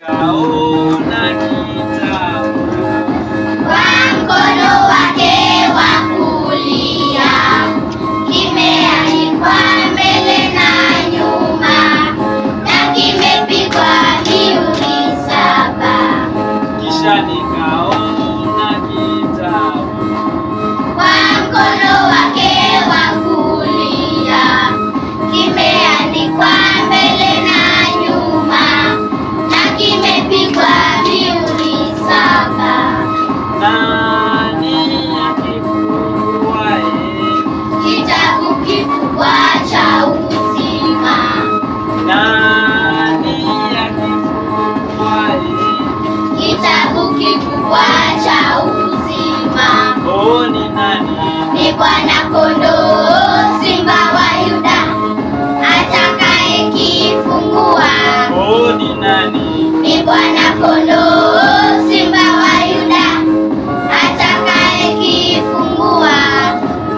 kaona kitabu kwa mkono wake wa kulia, kimeandikwa mbele na nyuma na kimepigwa mihuri 7. kisha nikaona kitabu Kwa mkono wake wa kulia, kimeandikwa mbele na nyuma na kimepigwa mihuri 7. nani akifunguaye Kitabu kikubwa cha uzima. nani akifunguaye Kitabu kikubwa cha uzima. oh ni nani Ni Bwana Kondoo, Simba wa Yuda, atakayekifungua. oh ni nani Ni Bwana Kondoo, Simba wa Yuda, atakayekifungua.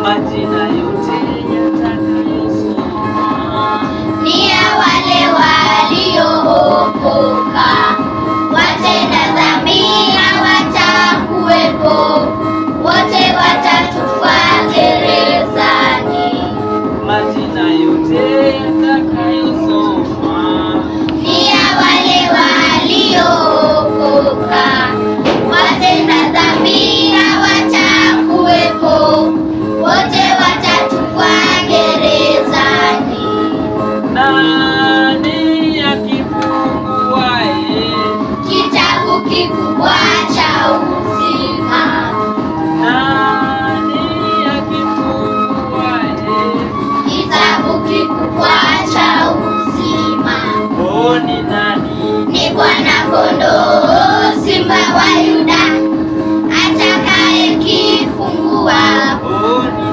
majina yote yatakayosomwa Ni ya wale waliookoka, watenda dhambi hawatakuwepo, wote watatupwa gerezani. majina yote yatakayosomwa Ni ya wale waliookoka, watenda dhambi hawatakuwepo, wote watatupwa gerezani. nani akifunguaye Kitabu kikubwa cha uzima. nani akifunguaye Kitabu kikubwa cha uzima. oh ni nani Ni Bwana Kondoo, Simba wa Yuda, atakayekifungua. oh ni